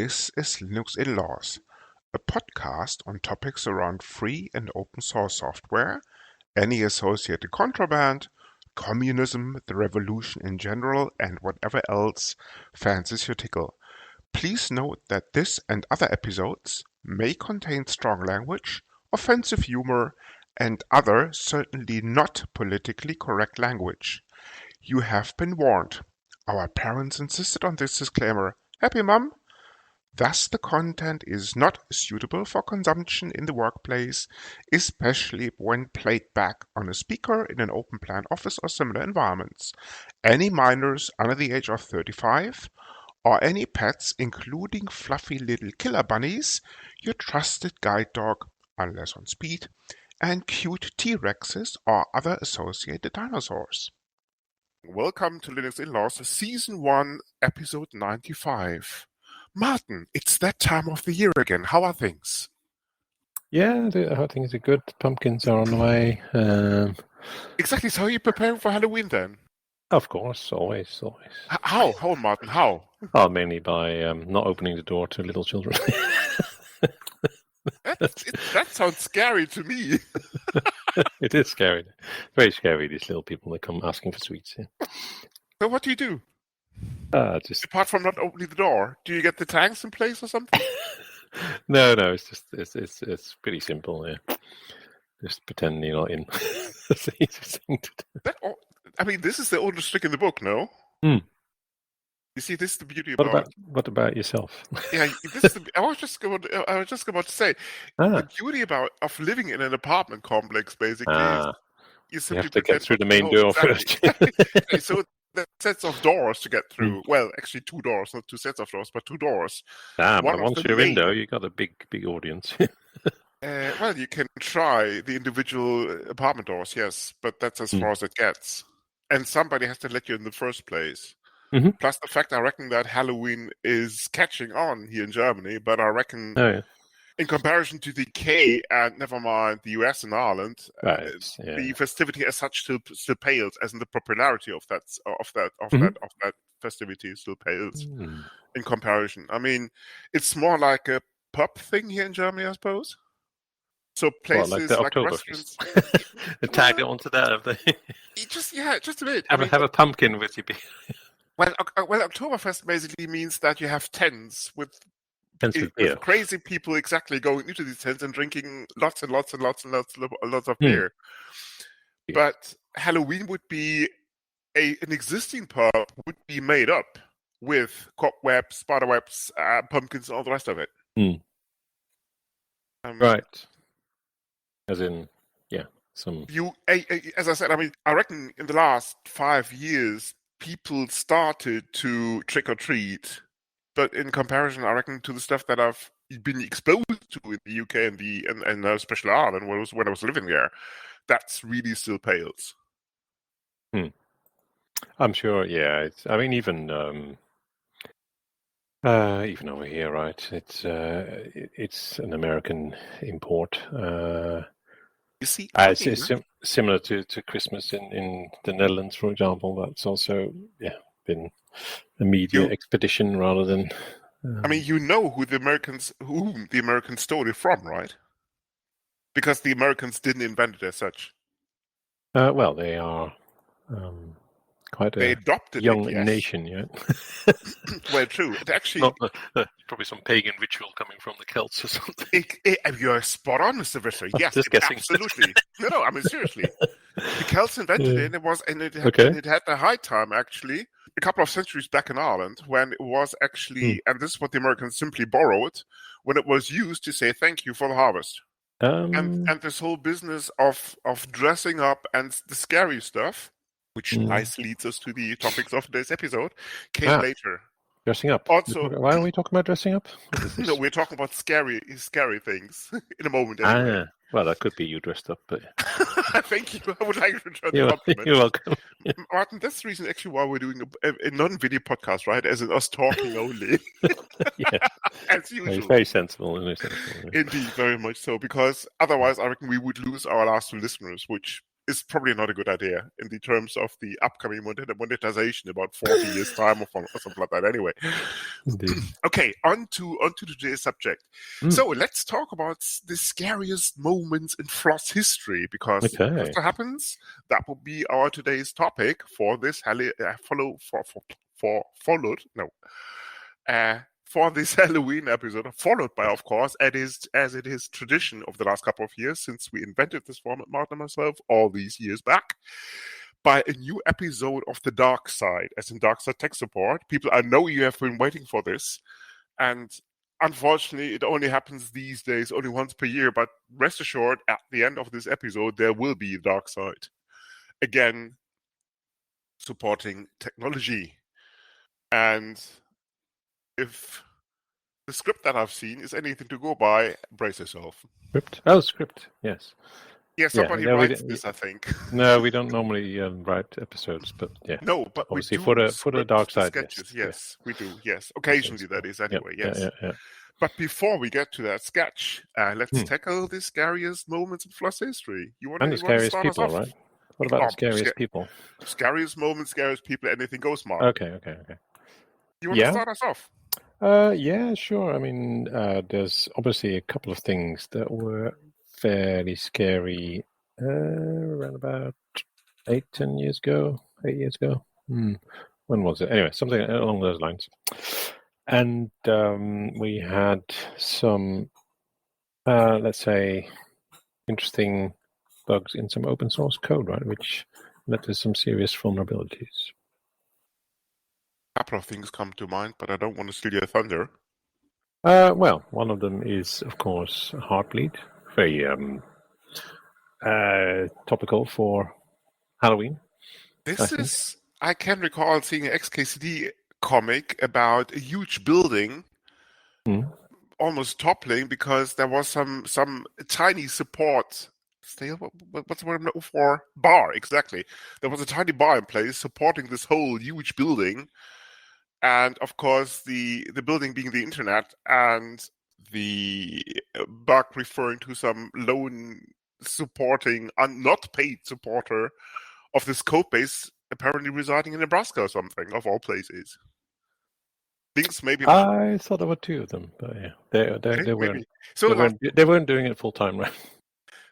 This is Linux in Laws, a podcast on topics around free and open source software, any associated contraband, communism, the revolution in general, and whatever else fancies your tickle. Please note that this and other episodes may contain strong language, offensive humor, and other certainly not politically correct language. You have been warned. Our parents insisted on this disclaimer. Happy, Mum? Thus, the content is not suitable for consumption in the workplace, especially when played back on a speaker in an open plan office or similar environments. Any minors under the age of 35, or any pets, including fluffy little killer bunnies, your trusted guide dog, unless on speed, and cute T-Rexes or other associated dinosaurs. Welcome to Linux in Laws, Season 1, Episode 95. Martin, it's that time of the year again. How are things? Yeah, I think it's good. Pumpkins are on the way. Exactly. So, how are you preparing for Halloween then? Of course, always. How, Martin? How? Oh, mainly by not opening the door to little children. That sounds scary to me. It is scary. Very scary, these little people that come asking for sweets. Yeah. So, what do you do? Just apart from not opening the door, do you get the tanks in place or something? No, it's pretty simple. Yeah, just pretend you're not in. That's the easiest thing to do. I mean, this is the oldest trick in the book, no? You see, this is the beauty What about yourself? Yeah, I was just about to say the beauty of living in an apartment complex. Basically, you have to get through the main door first. So the sets of doors to get through. Well, actually, two doors, not two sets of doors, but two doors. But once you're in there, you got a big audience. Well, you can try the individual apartment doors, yes, but that's as far as it gets. And somebody has to let you in the first place. Mm-hmm. Plus the fact I reckon that Halloween is catching on here in Germany, but I reckon in comparison to the UK and never mind the US and Ireland, the festivity as such still pales, as in the popularity of that festivity still pales in comparison. I mean, it's more like a pub thing here in Germany, I suppose. So places like restaurants, tag it onto that. Just a bit. Have a pumpkin with you. Well, Oktoberfest basically means that you have tents with crazy people exactly going into these tents and drinking lots and lots of beer. But Halloween would be an existing pub would be made up with cobwebs, spiderwebs, pumpkins, and all the rest of it. Right. As in, some. As I said, I mean, I reckon in the last 5 years, people started to trick or treat, but in comparison, I reckon to the stuff that I've been exposed to in the UK and especially Ireland when I was living there, that's really still pales. I'm sure. Yeah, I mean, even over here, right? It's an American import. You see, it's similar to Christmas in the Netherlands, for example. That's also been a media expedition rather than. I mean, you know whom the Americans stole it from, right? Because the Americans didn't invent it as such. Well, they are quite a young nation, yeah. Well, true. It actually, probably some pagan ritual coming from the Celts or something. You're spot on, Mr. Visser. Yes, absolutely. No, I mean seriously. The Celts invented it, and it had a high time actually a couple of centuries back in Ireland when it was actually, and this is what the Americans simply borrowed, when it was used to say thank you for the harvest. And this whole business of dressing up and the scary stuff, which nicely leads us to the topics of today's episode, came later. Dressing up. Also, why are we talking about dressing up? No, we're talking about scary things in a moment. Anyway. Well, that could be you dressed up, but thank you. I would like to return the compliment. You're welcome. Martin, that's the reason actually why we're doing a non-video podcast, right? As in us talking only. As usual. Very sensible. Indeed, very much so. Because otherwise, I reckon we would lose our last two listeners, which is probably not a good idea in the terms of the upcoming monetization about 40 years time or something like that. Anyway, okay, on to today's subject. So let's talk about the scariest moments in FLOSS history, because if that happens, that will be our today's topic for this for this Halloween episode, followed by, of course, as it is tradition of the last couple of years since we invented this format, Martin and myself, all these years back, by a new episode of the Dark Side, as in Dark Side Tech Support. People, I know you have been waiting for this, and unfortunately, it only happens these days, only once per year, but rest assured, at the end of this episode, there will be Dark Side. Again, supporting technology. And if the script that I've seen is anything to go by, brace yourself. Script? Oh, script, yes. Yeah, somebody writes this, I think. No, we don't normally write episodes, but yeah. No, but obviously we do for the Dark Side sketches. Yes, we do. Yes, occasionally that is anyway. Yes. Yeah. But before we get to that sketch, let's tackle the scariest moments in FLOSS history. You want to scariest start people, us off? Right? What about the scariest people? Scariest moments, scariest people, anything goes, Mark. Okay. You want to start us off? Yeah, sure. I mean, there's obviously a couple of things that were fairly scary around about 8 years ago. When was it? Anyway, something along those lines. And we had some, let's say, interesting bugs in some open source code, right, which led to some serious vulnerabilities. A couple of things come to mind, but I don't want to steal your thunder. Well, one of them is, of course, Heartbleed. Very topical for Halloween. I can recall seeing an XKCD comic about a huge building almost toppling because there was some tiny support. What's the word for? Bar, exactly. There was a tiny bar in place supporting this whole huge building. And of course, the building being the internet, and the bug referring to some lone supporting, not paid supporter of this code base, apparently residing in Nebraska or something, of all places. Things maybe not. I thought there were 2 of them, but yeah, they weren't. So they weren't doing it full time, right?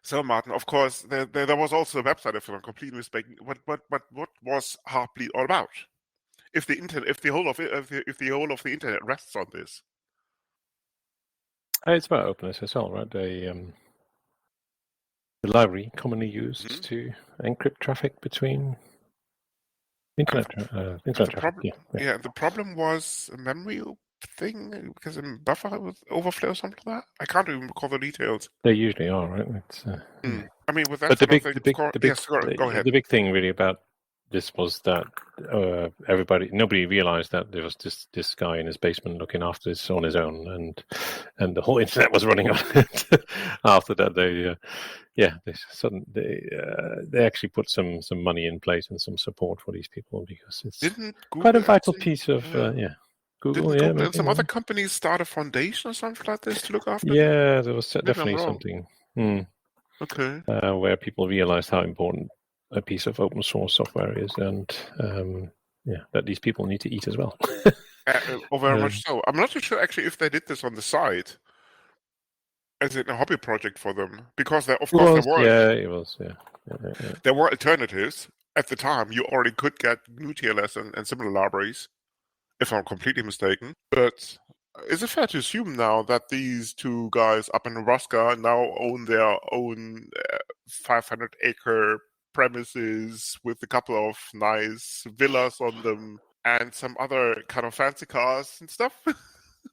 So, Martin, of course, there was also a website, if I'm completely mistaken. What was Heartbleed all about? If the whole of the internet rests on this, it's about OpenSSL, right? The library commonly used to encrypt traffic between internet traffic. The problem was a memory thing because a buffer overflow or something like that. I can't even recall the details. They usually are, right? I mean, with that, but go ahead. The big thing really about this was that nobody realized that there was this guy in his basement looking after this on his own, and the whole internet was running on it. After that, they actually put some money in place and some support for these people, because it's quite a vital piece of Google. Didn't Google and some other companies start a foundation or something like this to look after? Yeah, there was definitely something. Okay. Where people realized how important a piece of open source software is, and that these people need to eat as well. Very much so. I'm not too sure actually if they did this on the side as in a hobby project for them, because there were alternatives at the time. You already could get GNU-TLS and similar libraries, if I'm completely mistaken. But is it fair to assume now that these 2 guys up in Nebraska now own their own 500-acre premises with a couple of nice villas on them and some other kind of fancy cars and stuff?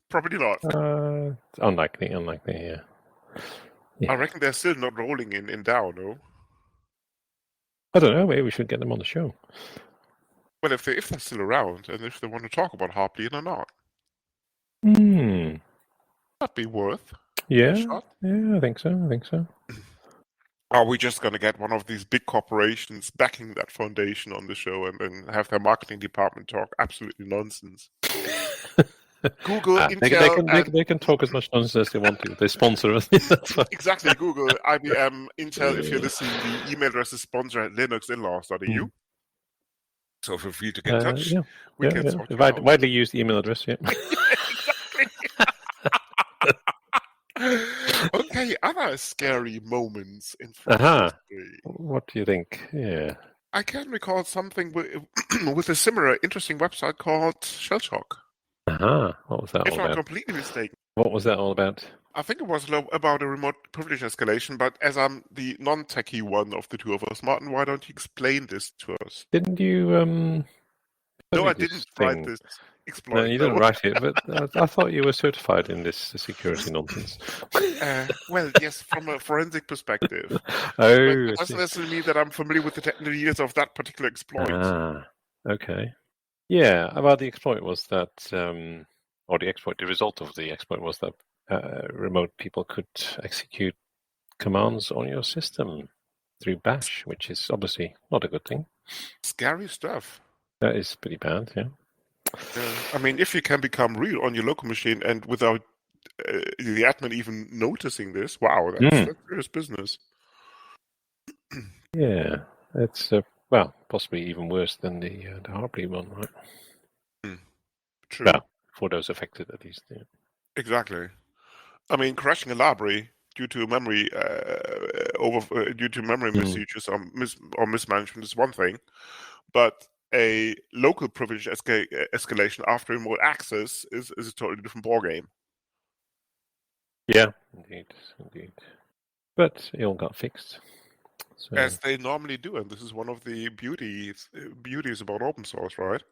Probably not. Unlikely, yeah. I reckon they're still not rolling in Dow, no? I don't know, maybe we should get them on the show. Well, if they're still around, and if they want to talk about Heartbleed or not. That'd be worth a shot. Yeah, I think so. Are we just going to get one of these big corporations backing that foundation on the show and have their marketing department talk absolutely nonsense? Google, They Intel, and they can talk as much nonsense as they want to. They sponsor us. exactly Google, IBM, Intel. If you're listening, the email address is sponsor@linuxinlaws.eu. So feel free to get in touch. We can sort you out. Widely used email address. Yeah. Exactly. Okay, other scary moments in French history. What do you think? Yeah. I can recall something with a similar interesting website called Shellshock. What was that If all I'm about? completely mistaken. What was that all about? I think it was about a remote privilege escalation, but as I'm the non-techie one of the two of us, Martin, why don't you explain this to us? Didn't you No, I this didn't write thing? this exploit. No, you didn't write it, but I thought you were certified in this security nonsense. Well, yes, from a forensic perspective. Oh, But I it doesn't see. necessarily mean that I'm familiar with the technical details of that particular exploit. Okay. Yeah, well, the exploit was that, the result of the exploit was that remote people could execute commands on your system through bash, which is obviously not a good thing. Scary stuff. That is pretty bad, yeah. I mean, if you can become real on your local machine and without the admin even noticing this, wow, that's serious business. Yeah, it's possibly even worse than the Heartbleed one, right? True. Well, for those affected, at least. Yeah. Exactly. I mean, crashing a library due to memory misuse or mismanagement is one thing, but a local privilege escalation after remote access is a totally different ballgame. Yeah, indeed. But it all got fixed. So. As they normally do, and this is one of the beauties about open source, right?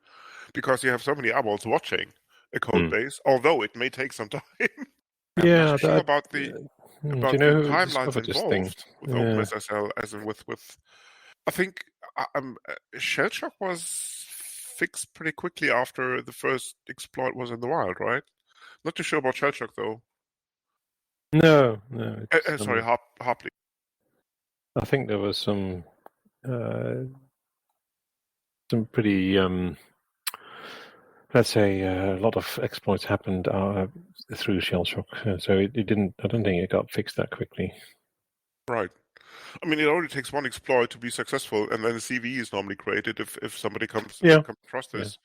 Because you have so many eyeballs watching a code base, although it may take some time. I'm not sure about the timelines involved with OpenSSL, as in with. I think Shellshock was fixed pretty quickly after the first exploit was in the wild, right? Not too sure about Shellshock though. No. Sorry, Heartbleed. I think there was some pretty, let's say, a lot of exploits happened through Shellshock, so it didn't. I don't think it got fixed that quickly. Right. I mean, it only takes one exploit to be successful, and then a CVE is normally created if somebody comes across this.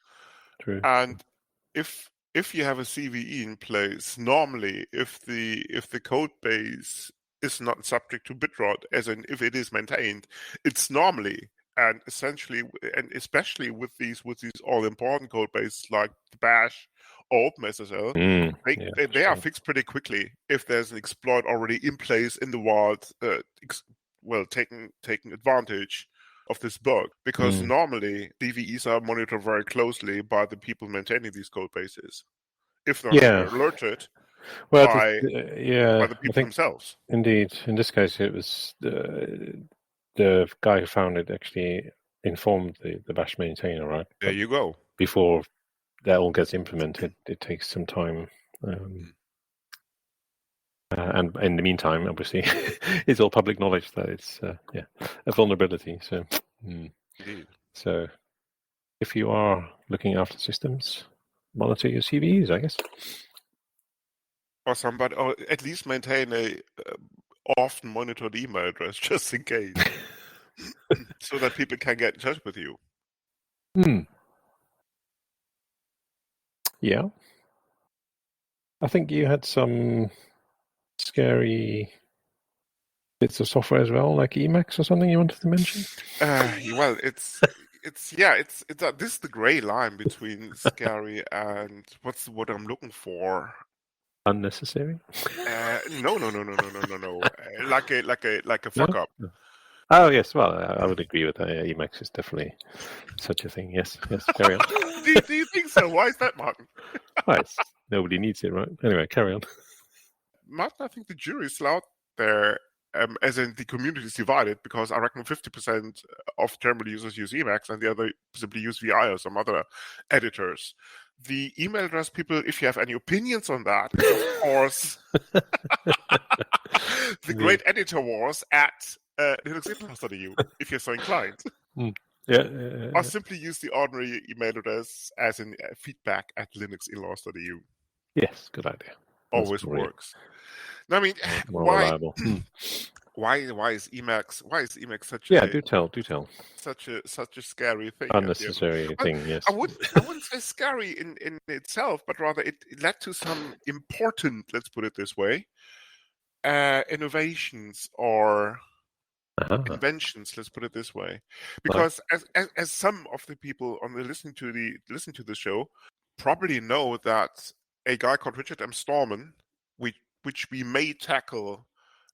Yeah. True. And if you have a CVE in place, normally if the code base is not subject to bitrot, as in if it is maintained, it's normally and essentially and especially with these all important code bases like the Bash or OpenSSL, they are fixed pretty quickly if there's an exploit already in place in the wild, taking advantage of this bug, because normally DVEs are monitored very closely by the people maintaining these code bases, if they're not alerted by the people themselves. Indeed, in this case, it was the guy who found it actually informed the Bash maintainer, right? There you go. Before that all gets implemented, it takes some time. And in the meantime, obviously, it's all public knowledge that it's a vulnerability. So, so if you are looking after systems, monitor your CVEs, I guess. Or at least maintain a often monitored email address just in case, so that people can get in touch with you. Yeah, I think you had some scary bits of software as well, like Emacs or something you wanted to mention? Well, it's this is the gray line between scary and what's the word I'm looking for? Unnecessary? No. Like a fuck up. No? Oh yes, well I would agree with that. Emacs is definitely such a thing. Yes, carry on. Do you think so? Why is that, Martin? Well, nobody needs it, right? Anyway, carry on. Martin, I think the jury's still out there, as in the community is divided, because I reckon 50% of terminal users use Emacs and the other simply use VI or some other editors. The email address, people, if you have any opinions on that, is of course the great editor wars at linuxinlaws.eu, if you're so inclined. Or simply use the ordinary email address as in feedback at linuxinlaws.eu. Yes, good idea. That's Always probably works. Now, I mean, more reliable. why is Emacs such Yeah, a do tell. scary thing at the end? Unnecessary Well, thing, yes. I wouldn't say scary in itself, but rather it led to some important, let's put it this way, innovations or inventions, let's put it this way, Like, because as some of the people on the listening to the show probably know that a guy called Richard M. Stallman, which we may tackle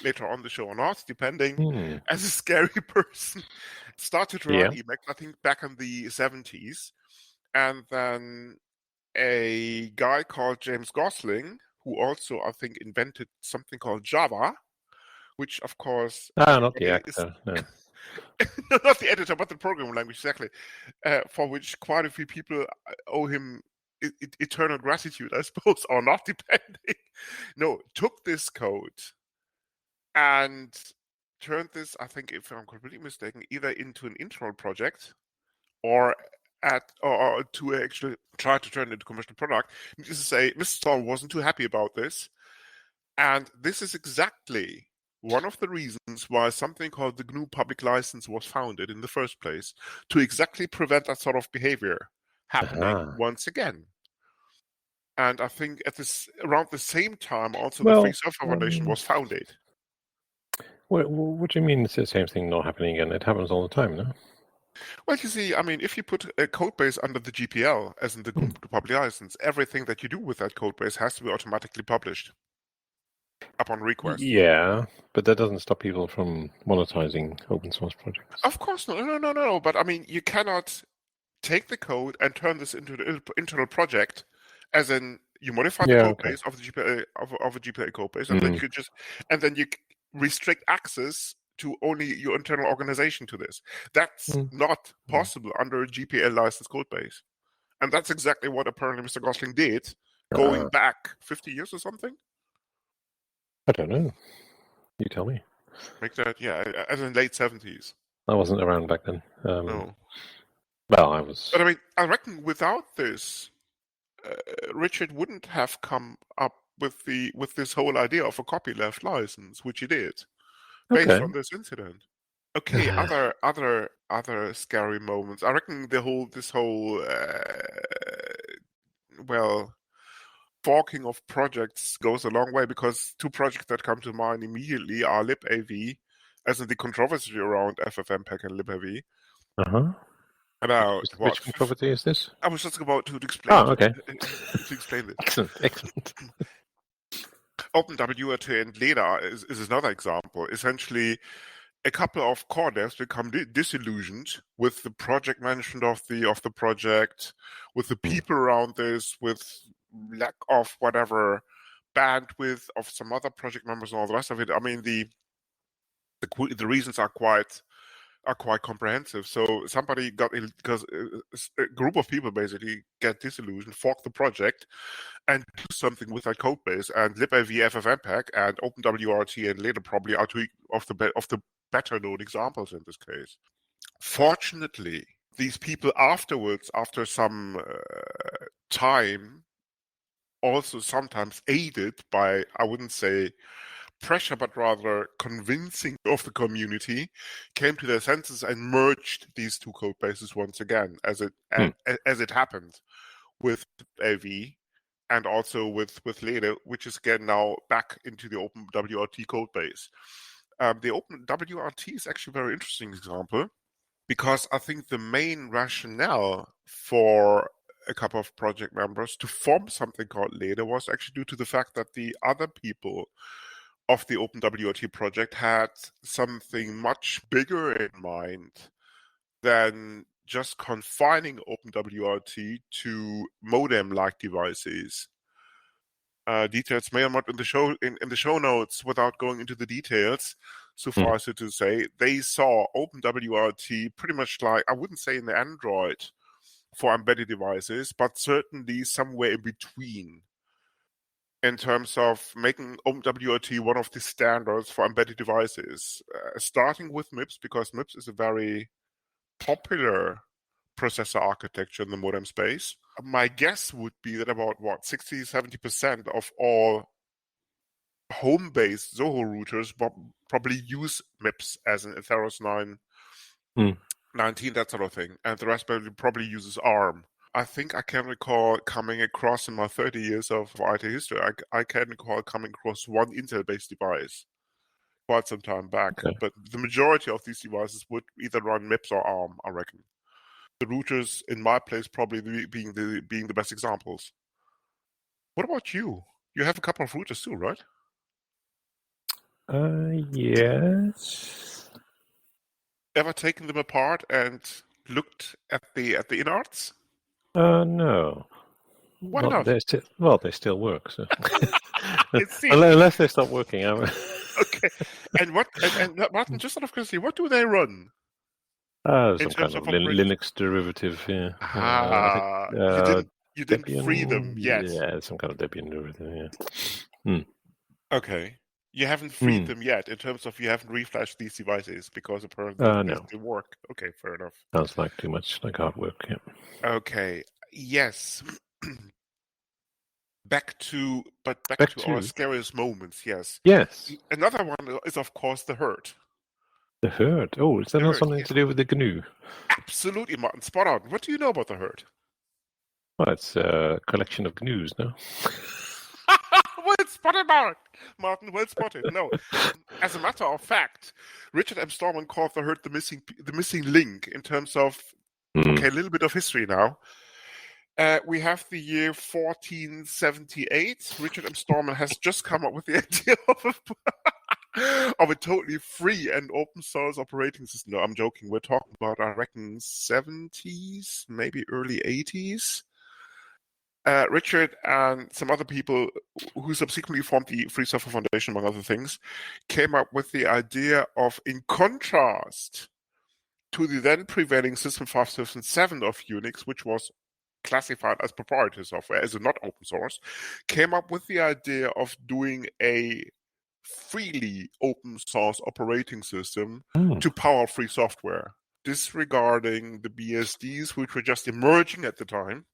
later on the show or not, depending, as a scary person, started to yeah. run Emacs, I think back in the 70s, and then a guy called James Gosling, who also I think invented something called Java, which of course Not the everybody is actor, no. not the editor, but the programming language, exactly, for which quite a few people owe him eternal gratitude, I suppose, or not, depending. No, took this code and turned this, I think, if I'm completely mistaken, either into an internal project or or to actually try to turn it into a commercial product. Needless to say, Mr. Starr wasn't too happy about this, and this is exactly one of the reasons why something called the GNU Public License was founded in the first place, to exactly prevent that sort of behavior happening once again. And I think around the same time, also the Free Well, Software Foundation was founded. what do you mean it's the same thing not happening again? It happens all the time, no? Well, you see, I mean, if you put a code base under the GPL, as in the GNU Public License, everything that you do with that code base has to be automatically published upon request. Yeah, but that doesn't stop people from monetizing open source projects. Of course, no. But I mean, you cannot take the code and turn this into an internal project, as in you modify the code base of the GPL of a GPL code base, and then you restrict access to only your internal organization to this. That's not possible under a GPL licensed code base, and that's exactly what apparently Mr. Gosling did, going back 50 years or something. I don't know. You tell me. Make that, yeah, as in late 70s. I wasn't around back then. No. Well, I was. But I mean, I reckon without this, Richard wouldn't have come up with this whole idea of a copyleft license, which he did, based on this incident. Okay, other scary moments. I reckon this whole forking of projects goes a long way, because two projects that come to mind immediately are libav, as in the controversy around FFmpeg and libav. About which controversy is this? I was just about to explain. Okay. To explain this. Excellent. OpenWRT and Leda is another example. Essentially, a couple of core devs become disillusioned with the project management of the project, with the people around this, with lack of whatever bandwidth of some other project members and all the rest of it. I mean, the reasons are quite comprehensive. So somebody because a group of people basically get disillusioned, fork the project, and do something with that code base. And libav, FFmpeg, and OpenWRT and Leda probably are two of the better known examples in this case. Fortunately, these people afterwards, after some time, also sometimes aided by, I wouldn't say pressure, but rather convincing of the community, came to their senses and merged these two code bases once again, as it happened with AV and also with Leda, which is again now back into the OpenWRT code base. The OpenWRT is actually a very interesting example, because I think the main rationale for a couple of project members to form something called Leda was actually due to the fact that the other people of the OpenWRT project had something much bigger in mind than just confining OpenWRT to modem-like devices. Details may or not in the show notes, without going into the details. Suffice it to say, they saw OpenWRT pretty much like, I wouldn't say in the Android for embedded devices, but certainly somewhere in between, in terms of making OpenWRT one of the standards for embedded devices, starting with MIPS, because MIPS is a very popular processor architecture in the modem space. my guess would be that about 60-70% of all home-based Zoho routers probably use MIPS as an Atheros 19, that sort of thing, and the Raspberry probably uses ARM. I think I can recall coming across in my 30 years of IT history, I can recall coming across one Intel-based device quite some time back. Okay. But the majority of these devices would either run MIPS or ARM, I reckon. The routers in my place probably being the best examples. What about you? You have a couple of routers too, right? Yes. Ever taken them apart and looked at the innards? No. Why Well, not? they still work. So It seems unless they stop working, okay. And Martin, just out of curiosity, what do they run in some terms kind of of operating? Linux derivative. Yeah. I think Ah, you didn't free them Debian. yet. Yeah, some kind of Debian derivative. Yeah. Okay. You haven't freed them yet in terms of you haven't reflashed these devices because apparently they No. still work. Okay, fair enough. Sounds like too much like hard work. Yeah. Okay. Yes. back to our scariest moments, yes. Yes. Another one is of course the hurt. The herd. Oh, is that The not hurt, something yes. to do with the GNU? Absolutely, Martin. Spot on. What do you know about the hurt? Well, it's a collection of GNUs, no? Well spotted, Martin. Well spotted. No, as a matter of fact, Richard M. Stallman called the hurt the missing link in terms of okay, a little bit of history now. We have the year 1478. Richard M. Stallman has just come up with the idea of a totally free and open source operating system. No, I'm joking. We're talking about, I reckon, 70s, maybe early 80s. Richard and some other people who subsequently formed the Free Software Foundation, among other things, came up with the idea of, in contrast to the then prevailing System 5.7 of Unix, which was classified as proprietary software, as not open source, came up with the idea of doing a freely open source operating system to power free software, disregarding the BSDs, which were just emerging at the time.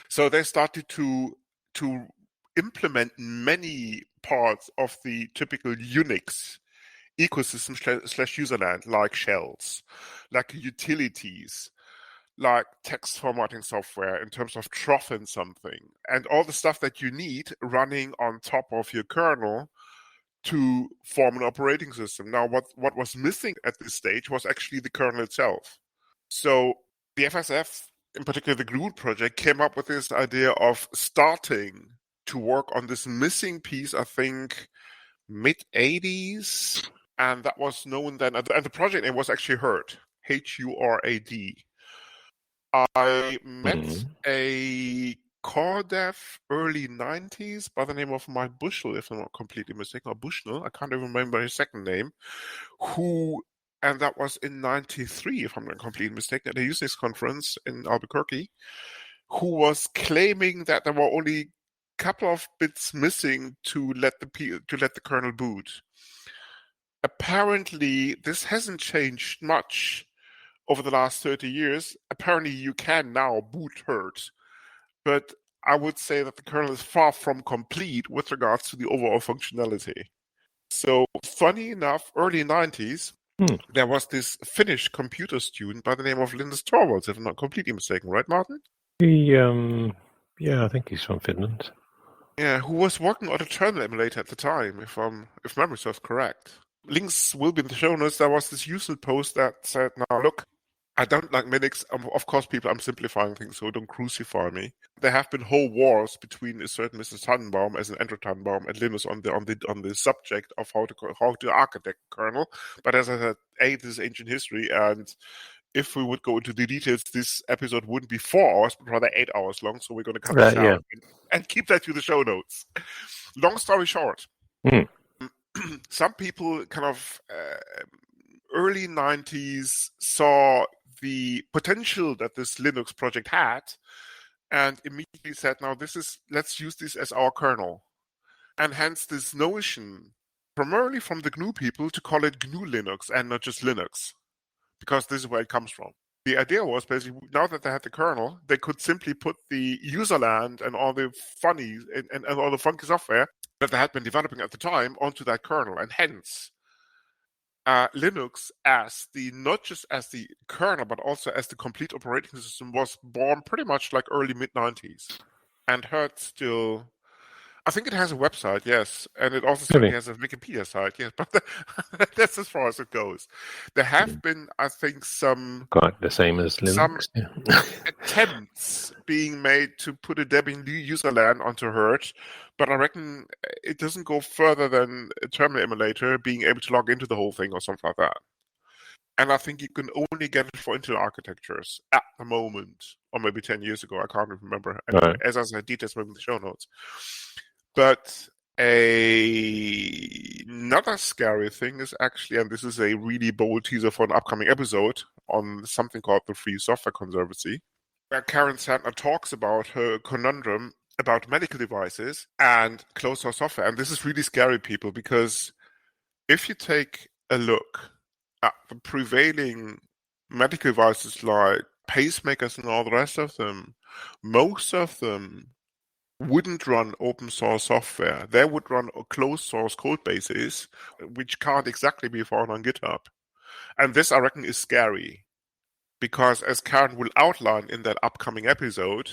So they started to implement many parts of the typical Unix ecosystem slash userland, like shells, like utilities, like text formatting software in terms of troughing something, and all the stuff that you need running on top of your kernel to form an operating system. Now, what was missing at this stage was actually the kernel itself. So the FSF, in particular the GNU project, came up with this idea of starting to work on this missing piece, I think, mid-80s, and that was known then, and the project name was actually HURD, HURAD. I met a core dev early 90s by the name of Mike Bushell, if I'm not completely mistaken, or Bushnell, I can't even remember his second name, and that was in 93, if I'm not completely mistaken, at a Usenix conference in Albuquerque, who was claiming that there were only a couple of bits missing to let the kernel boot. Apparently, this hasn't changed much over the last 30 years. Apparently, you can now boot HURD, but I would say that the kernel is far from complete with regards to the overall functionality. So, funny enough, early 90s, there was this Finnish computer student by the name of Linus Torvalds, if I'm not completely mistaken, right, Martin? Yeah, I think he's from Finland. Yeah, who was working on a terminal emulator at the time, if memory serves correct. Links will be in the show notes. There was this Usenet post that said, now look, I don't like Linux. Of course, people, I'm simplifying things, so don't crucify me. There have been whole wars between a certain Mr. Tannenbaum, as an Andrew Tannenbaum, and Linus on the subject of how to architect kernel. But as I said, this is ancient history, and if we would go into the details, this episode wouldn't be 4 hours, but rather 8 hours long. So we're going to cut this out and keep that to the show notes. Long story short, some people kind of early 90s saw the potential that this Linux project had and immediately said, now let's use this as our kernel. And hence this notion, primarily from the GNU people, to call it GNU Linux and not just Linux, because this is where it comes from. the idea was basically, now that they had the kernel, they could simply put the userland and all the funny and all the funky software that they had been developing at the time onto that kernel, and hence Linux as not just as the kernel, but also as the complete operating system was born pretty much like early mid-90s, and heard still. I think it has a website, yes, and it also certainly has a Wikipedia site, yes, but that's as far as it goes. There have been, I think, quite the same as Linux. Attempts being made to put a Debian userland onto Hurt, but I reckon it doesn't go further than a terminal emulator being able to log into the whole thing or something like that. And I think you can only get it for Intel architectures at the moment, or maybe 10 years ago. I can't remember. Anyway, as I said, details maybe in the show notes. But another scary thing is actually, and this is a really bold teaser for an upcoming episode on something called the Free Software Conservancy, where Karen Sandner talks about her conundrum about medical devices and closed source software. And this is really scary, people, because if you take a look at the prevailing medical devices like pacemakers and all the rest of them, most of them wouldn't run open source software. They would run closed source code bases, which can't exactly be found on GitHub. And this, I reckon, is scary, because as Karen will outline in that upcoming episode,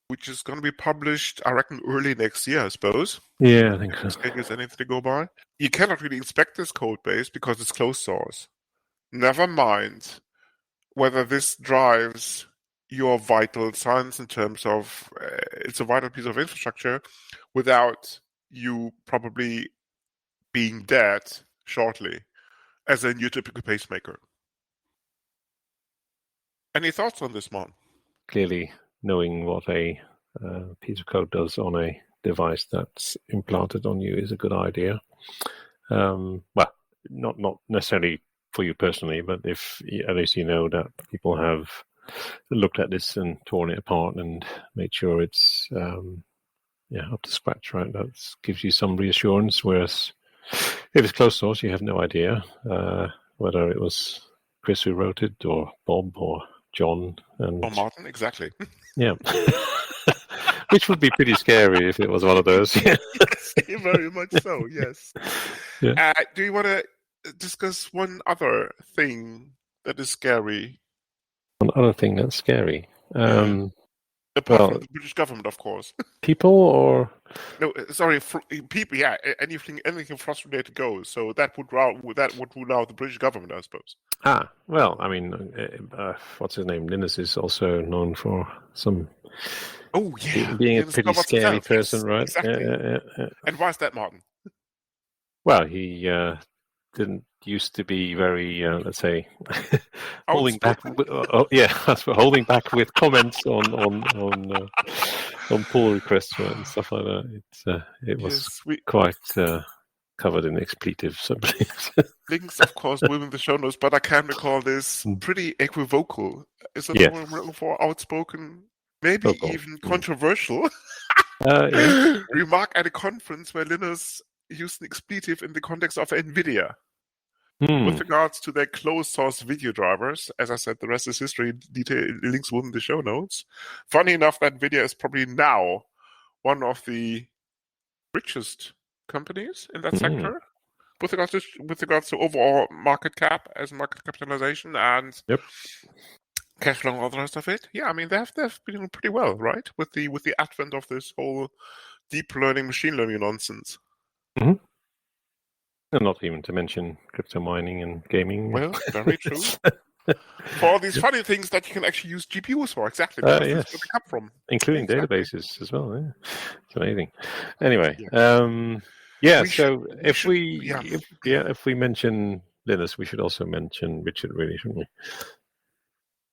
which is going to be published, I reckon, early next year, I suppose. Yeah, I think so. If anything to go by. You cannot really inspect this code base because it's closed source. Never mind whether this drives your vital signs in terms of it's a vital piece of infrastructure without you probably being dead shortly as a new typical pacemaker. Any thoughts on this, Martin? Clearly, knowing what a piece of code does on a device that's implanted on you is a good idea. Well, not necessarily for you personally, but if at least you know that people have looked at this and torn it apart and made sure it's up to scratch, right? That gives you some reassurance. Whereas if it's closed source, you have no idea whether it was Chris who wrote it, or Bob, or John, or Martin, exactly. Yeah. Which would be pretty scary if it was one of those. Yes, very much so, yes. Yeah. Do you want to discuss one other thing that is scary? One other thing that's scary. Apart from the British government, of course. People or? No, sorry, people. Yeah, anything FLOSS related goes. So that would rule out the British government, I suppose. Well, I mean, what's his name? Linus is also known for some. Oh yeah, being a pretty scary person, right? Exactly. Yeah. And why is that, Martin? Well, he didn't used to be very, let's say, holding back. Holding back with comments on pull requests and stuff like that. It was quite covered in expletives, I believe. Links, of course, within the show notes, but I can recall this pretty equivocal. Is that the word I'm looking for? Outspoken, maybe even controversial. Remark at a conference where Linus used an expletive in the context of NVIDIA. With regards to their closed source video drivers, as I said, the rest is history. Detail links within the show notes. Funny enough, that NVIDIA is probably now one of the richest companies in that sector with regards to overall market cap as market capitalization and cash flow and all the rest of it. Yeah, I mean they've been doing pretty well, right? With the advent of this whole deep learning, machine learning nonsense. Mm-hmm. And not even to mention crypto mining and gaming. Well, very true. For all these funny things that you can actually use GPUs for, exactly. Yes. Where they come from. Including databases as well. Yeah. It's amazing. Anyway, if we mention Linus, we should also mention Richard, really, shouldn't we?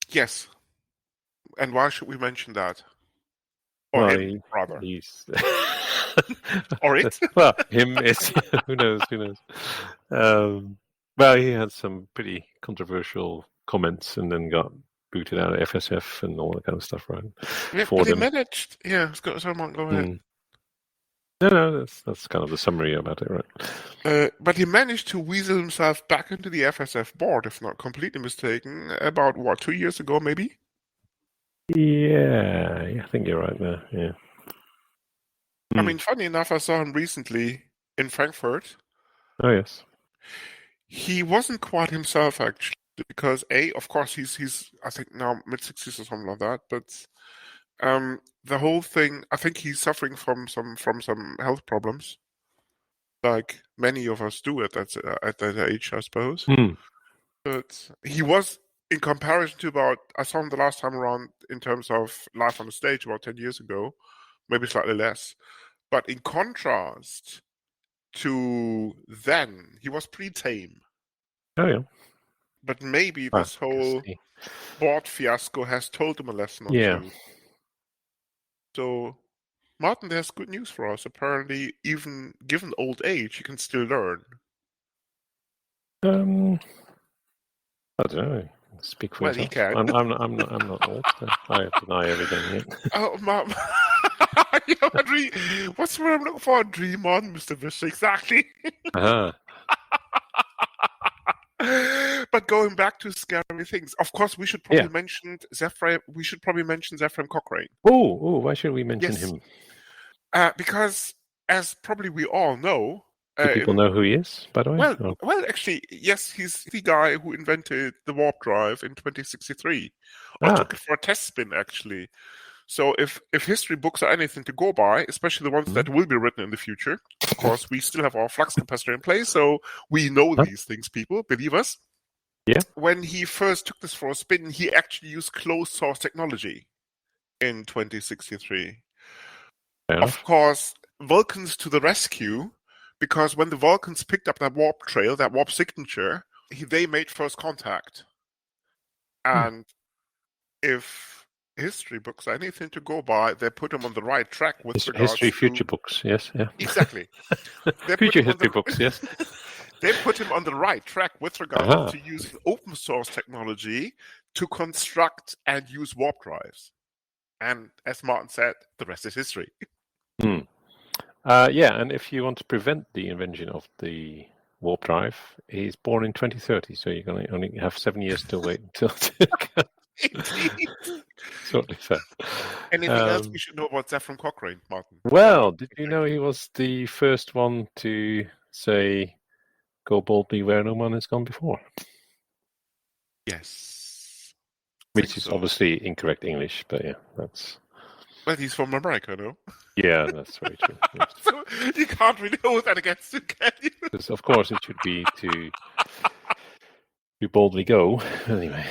Yes. And why should we mention that? Or him, rather. He's... or it? Well, him is... who knows? Well, he had some pretty controversial comments and then got booted out of FSF and all that kind of stuff, right? Yeah, but he managed... Yeah, sorry, Mark, go ahead. No, that's kind of the summary about it, right? But he managed to weasel himself back into the FSF board, if not completely mistaken, about, 2 years ago, maybe? Yeah, I think you're right there. Yeah. I mean, funny enough, I saw him recently in Frankfurt. Oh yes. He wasn't quite himself, actually, because of course, he's I think now mid-60s or something like that. But the whole thing, I think he's suffering from some health problems, like many of us do at that age, I suppose. But he was, in comparison to I saw him the last time around in terms of live on the stage about 10 years ago, maybe slightly less. But in contrast to then, he was pretty tame. Oh yeah. But maybe Ah, this whole board fiasco has told him a lesson or yeah. two. So, Martin, there's good news for us. Apparently, even given old age, you can still learn. I don't know. Speak for Well, he yourself. can. I'm not old. So I deny everything yet. Oh, Mom. What's what I'm looking for? A dream on, Mr. Fish. Exactly. Uh-huh. But going back to scary things, of course, we should probably mention Zephyr Cochrane. Oh, why should we mention him? Because, as probably we all know, do people know who he is, by the way? Well, actually, yes, he's the guy who invented the warp drive in 2063, or took it for a test spin, actually. So if history books are anything to go by, especially the ones that will be written in the future, of course, we still have our flux capacitor in place, so we know these things, people, believe us. Yeah. When he first took this for a spin, he actually used closed source technology in 2063. Of course, Vulcans to the rescue, because when the Vulcans picked up that warp trail, that warp signature, they made first contact. And if history books are anything to go by, they put him on the right track with regards history, to... future books, yes, yeah. Exactly. Future history books, yes. They put him on the right track with regards to using open source technology to construct and use warp drives. And as Martin said, the rest is history. And if you want to prevent the invention of the warp drive, he's born in 2030, so you're going to only have 7 years to wait until Indeed. Shortly said. Anything else we should know about Zephyr Cochrane, Martin? Well, did you know he was the first one to say, "Go boldly where no man has gone before"? Yes. Which is obviously incorrect English, but yeah, that's... Well, he's from America, no? Yeah, that's very true. Yes. So you can't really hold that against him, can you? Because of course it should be to boldly go, anyway.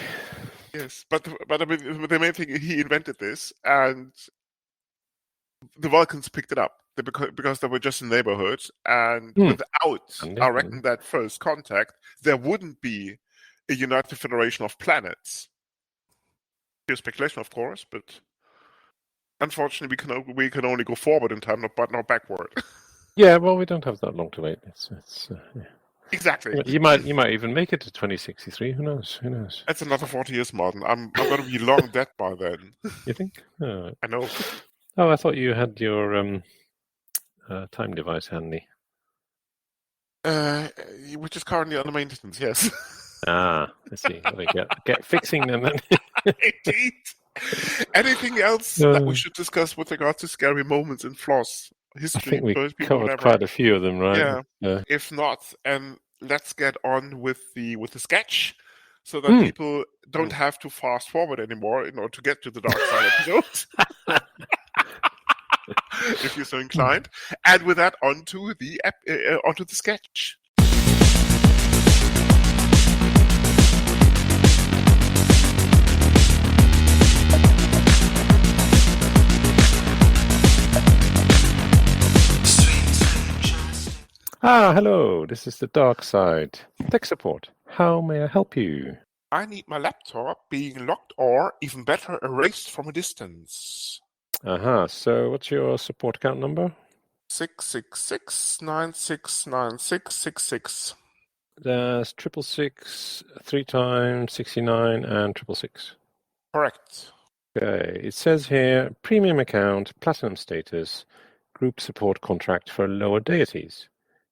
Yes, but I mean, the main thing, he invented this, and the Vulcans picked it up because they were just in the neighborhood, and without, I reckon, that first contact, there wouldn't be a United Federation of Planets. Pure speculation, of course, but unfortunately, we can only go forward in time, but not backward. Yeah, well, we don't have that long to wait. It's yeah. Exactly. You might even make it to 2063. Who knows? That's another 40 years, Martin. I'm going to be long dead by then. You think? Oh. I know. Oh, I thought you had your time device handy. Which is currently under maintenance, yes. I see. We get fixing them then. Indeed. Anything else that we should discuss with regards to scary moments in FLOSS history? I think we covered quite a few of them, right? Yeah. If not, let's get on with the sketch, so that people don't have to fast forward anymore in order to get to the Dark Side episode. If you're so inclined. And with that, onto the sketch. Hello, this is the Dark Side. Tech support. How may I help you? I need my laptop being locked or, even better, erased from a distance. So what's your support account number? 666-969666. That's 666, 3 times 69 and 666. Correct. Okay, it says here, premium account, platinum status, group support contract for lower deities.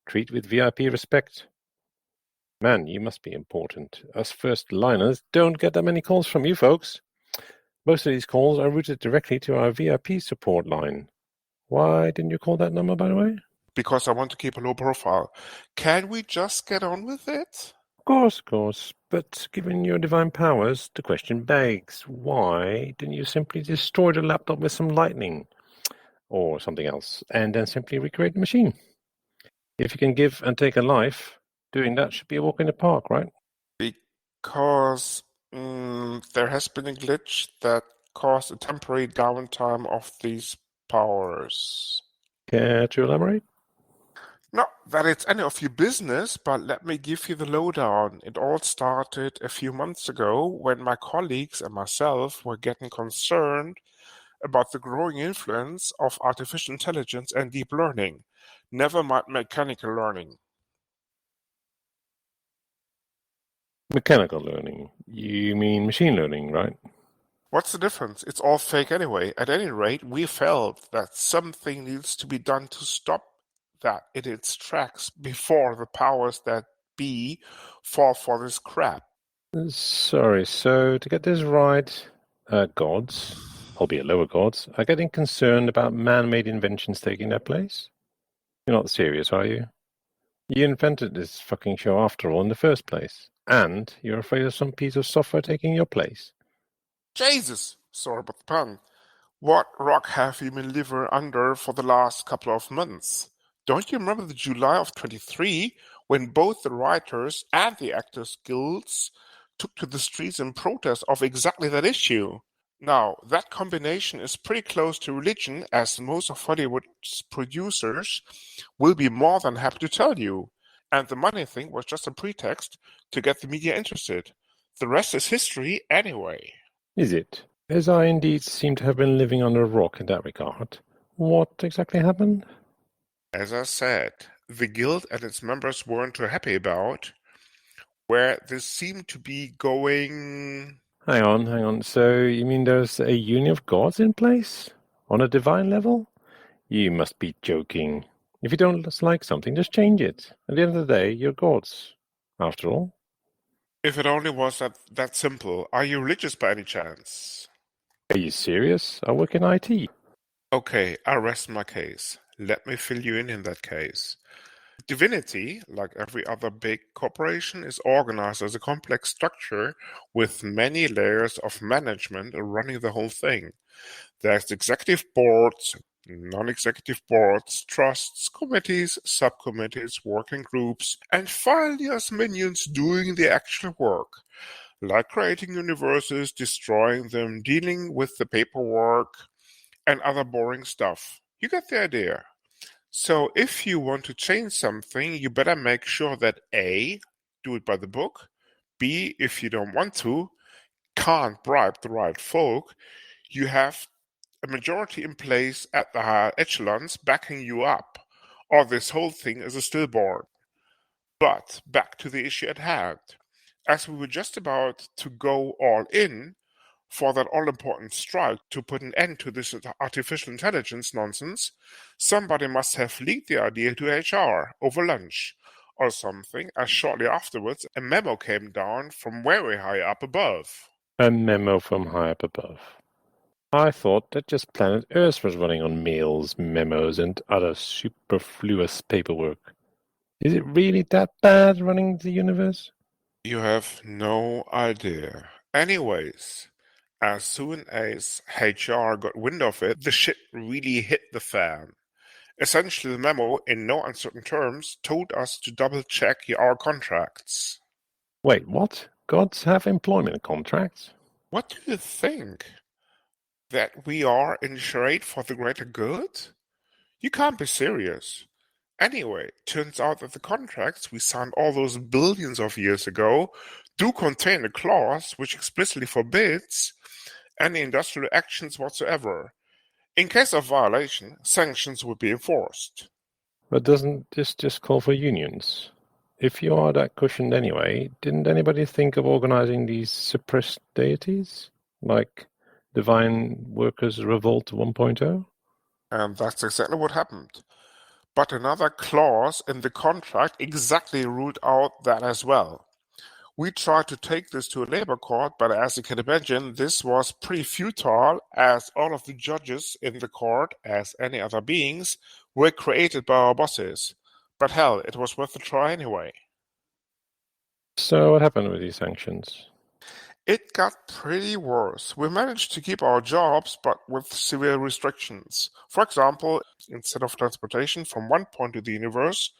Treat with VIP respect. Man, you must be important. Us first-liners don't get that many calls from you folks. Most of these calls are routed directly to our VIP support line. Why didn't you call that number, by the way? Because I want to keep a low profile. Can we just get on with it? Of course. But given your divine powers, the question begs, why didn't you simply destroy the laptop with some lightning? Or something else, and then simply recreate the machine? If you can give and take a life, doing that should be a walk in the park, right? Because there has been a glitch that caused a temporary downtime of these powers. Care to elaborate? Not that it's any of your business, but let me give you the lowdown. It all started a few months ago when my colleagues and myself were getting concerned about the growing influence of artificial intelligence and deep learning, never mind mechanical learning. Mechanical learning. You mean machine learning, right? What's the difference? It's all fake anyway. At any rate, we felt that something needs to be done to stop that in its tracks before the powers that be fall for this crap. Sorry, so to get this right, gods, albeit lower gods, are getting concerned about man-made inventions taking their place? You're not serious, are you? You invented this fucking show after all in the first place. And you're afraid of some piece of software taking your place. Jesus! Sorry about the pun. What rock have you been living under for the last couple of months? Don't you remember the July of 23 when both the writers and the actors guilds took to the streets in protest of exactly that issue? Now, that combination is pretty close to religion, as most of Hollywood's producers will be more than happy to tell you. And the money thing was just a pretext to get the media interested. The rest is history anyway. Is it? As I indeed seem to have been living under a rock in that regard. What exactly happened? As I said, the guild and its members weren't too happy about where this seemed to be going. Hang on. So you mean there's a union of gods in place? On a divine level? You must be joking. If you don't like something, just change it. At the end of the day, you're gods. After all. If it only was that simple. Are you religious by any chance? Are you serious? I work in IT. Okay, I rest my case. Let me fill you in that case. Divinity, like every other big corporation, is organized as a complex structure with many layers of management running the whole thing. There's executive boards, non-executive boards, trusts, committees, subcommittees, working groups, and finally us minions doing the actual work, like creating universes, destroying them, dealing with the paperwork, and other boring stuff. You get the idea. So if you want to change something, you better make sure that A, do it by the book, B, if you don't want to, can't bribe the right folk, you have a majority in place at the higher echelons backing you up, or this whole thing is a stillborn. But back to the issue at hand. As we were just about to go all in for that all-important strike to put an end to this artificial intelligence nonsense, somebody must have leaked the idea to HR over lunch or something, as shortly afterwards a memo came down from very high up above. A memo from high up above. I thought that just planet Earth was running on mails, memos, and other superfluous paperwork. Is it really that bad running the universe? You have no idea. Anyways, as soon as HR got wind of it, the shit really hit the fan. Essentially, the memo, in no uncertain terms, told us to double-check our contracts. Wait, what? Gods have employment contracts? What do you think? That we are in charade for the greater good? You can't be serious. Anyway, turns out that the contracts we signed all those billions of years ago do contain a clause which explicitly forbids any industrial actions whatsoever. In case of violation, sanctions would be enforced. But doesn't this just call for unions? If you are that cushioned anyway, didn't anybody think of organizing these suppressed deities? Like Divine Workers Revolt 1.0? And that's exactly what happened. But another clause in the contract exactly ruled out that as well. We tried to take this to a labor court, but as you can imagine, this was pretty futile as all of the judges in the court, as any other beings, were created by our bosses. But hell, it was worth a try anyway. So what happened with these sanctions? It got pretty worse. We managed to keep our jobs, but with severe restrictions. For example, instead of transportation from one point of the universe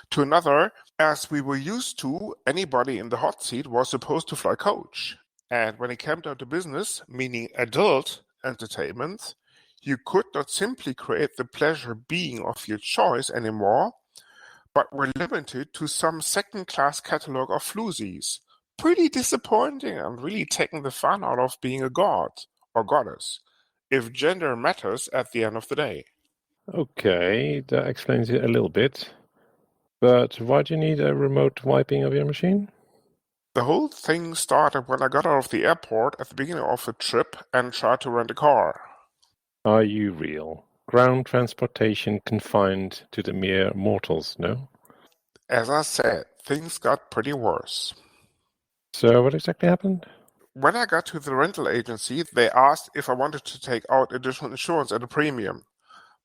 to another, as we were used to, anybody in the hot seat was supposed to fly coach. And when it came down to business, meaning adult entertainment, you could not simply create the pleasure being of your choice anymore, but were limited to some second-class catalog of floozies. Pretty disappointing and really taking the fun out of being a god or goddess, if gender matters at the end of the day. Okay, that explains it a little bit. But why do you need a remote wiping of your machine? The whole thing started when I got out of the airport at the beginning of a trip and tried to rent a car. Are you real? Ground transportation confined to the mere mortals, no? As I said, things got pretty worse. So what exactly happened? When I got to the rental agency, they asked if I wanted to take out additional insurance at a premium.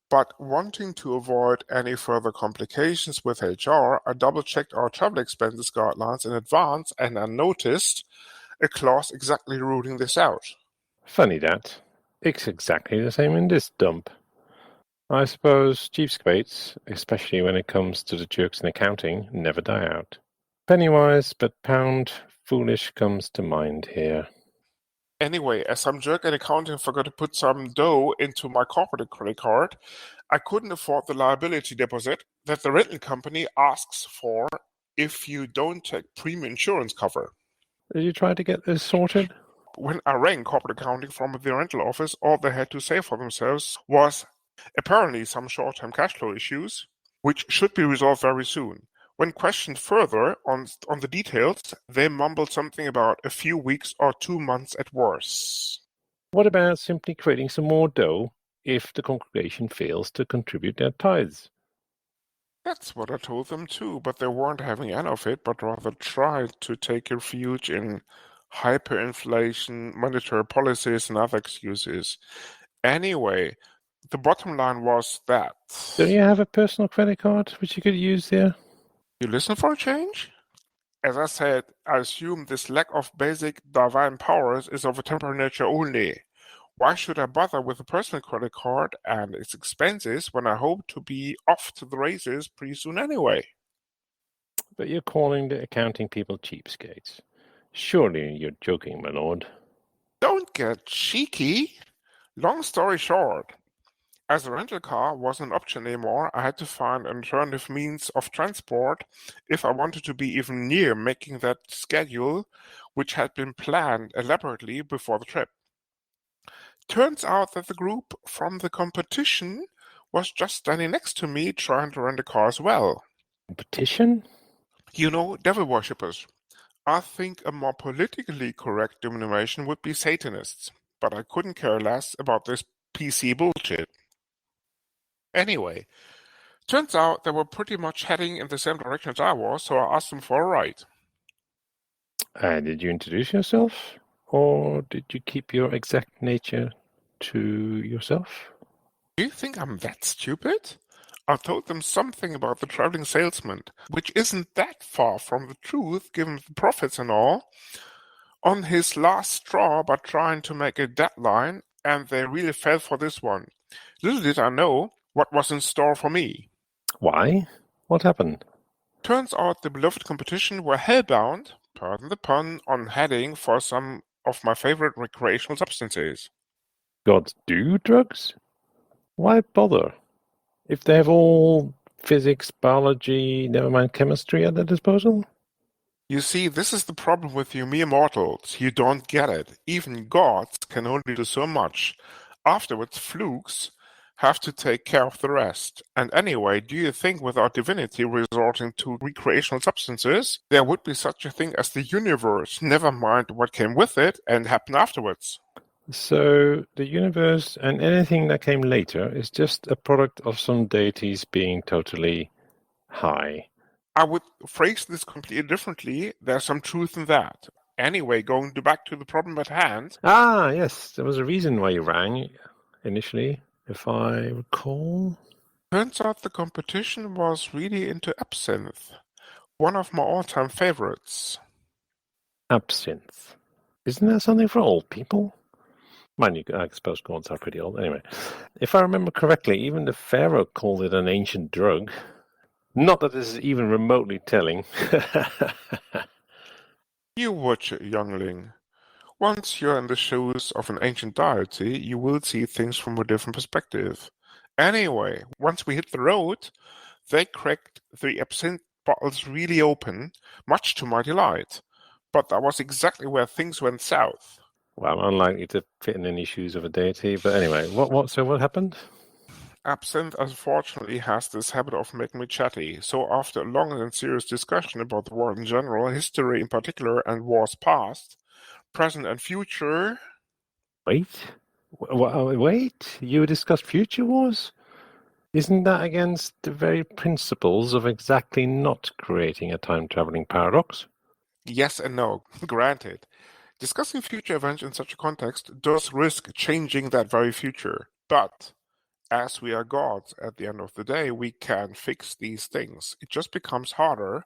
But wanting to avoid any further complications with HR, I double-checked our travel expenses guidelines in advance and I noticed a clause exactly ruling this out. Funny that. It's exactly the same in this dump. I suppose cheapskates, especially when it comes to the jerks in accounting, never die out. Penny-wise, but pound foolish comes to mind here. Anyway, as some jerk in accounting forgot to put some dough into my corporate credit card, I couldn't afford the liability deposit that the rental company asks for if you don't take premium insurance cover. Did you try to get this sorted? When I rang corporate accounting from the rental office, all they had to say for themselves was apparently some short-term cash flow issues, which should be resolved very soon. When questioned further on the details, they mumbled something about a few weeks or 2 months at worst. What about simply creating some more dough if the congregation fails to contribute their tithes? That's what I told them too, but they weren't having any of it, but rather tried to take refuge in hyperinflation, monetary policies, and other excuses. Anyway, the bottom line was that. Don't you have a personal credit card which you could use there? You listen for a change? As I said, I assume this lack of basic divine powers is of a temporary nature only. Why should I bother with a personal credit card and its expenses when I hope to be off to the races pretty soon anyway? But you're calling the accounting people cheapskates. Surely you're joking, my lord. Don't get cheeky. Long story short, as a rental car wasn't an option anymore, I had to find an alternative means of transport if I wanted to be even near making that schedule, which had been planned elaborately before the trip. Turns out that the group from the competition was just standing next to me trying to rent a car as well. Competition? You know, devil worshippers. I think a more politically correct denomination would be Satanists, but I couldn't care less about this PC bullshit. Anyway, turns out they were pretty much heading in the same direction as I was, so I asked them for a ride. Did you introduce yourself? Or did you keep your exact nature to yourself? Do you think I'm that stupid? I told them something about the traveling salesman, which isn't that far from the truth given the profits and all, on his last straw by trying to make a deadline, and they really fell for this one. Little did I know what was in store for me. Why? What happened? Turns out the beloved competition were hellbound, pardon the pun, on heading for some of my favorite recreational substances. Gods do drugs? Why bother? If they have all physics, biology, never mind chemistry at their disposal? You see, this is the problem with you mere mortals. You don't get it. Even gods can only do so much. Afterwards, flukes have to take care of the rest. And anyway, do you think without divinity resorting to recreational substances, there would be such a thing as the universe, never mind what came with it and happened afterwards? So the universe and anything that came later is just a product of some deities being totally high. I would phrase this completely differently. There's some truth in that. Anyway, back to the problem at hand. Ah, yes, there was a reason why you rang initially, if I recall. Turns out the competition was really into absinthe. One of my all-time favorites. Absinthe. Isn't that something for old people? Mind you, I suppose gods are pretty old. Anyway, if I remember correctly, even the pharaoh called it an ancient drug. Not that this is even remotely telling. You watch it, youngling. Once you're in the shoes of an ancient deity, you will see things from a different perspective. Anyway, once we hit the road, they cracked the absinthe bottles really open, much to my delight. But that was exactly where things went south. Well, unlikely to fit in any shoes of a deity, but anyway, so what happened? Absinthe unfortunately has this habit of making me chatty, so after a long and serious discussion about the war in general, history in particular, and wars past, present and future... Wait, you discussed future wars? Isn't that against the very principles of exactly not creating a time-traveling paradox? Yes and no, granted. Discussing future events in such a context does risk changing that very future, but as we are gods at the end of the day, we can fix these things. It just becomes harder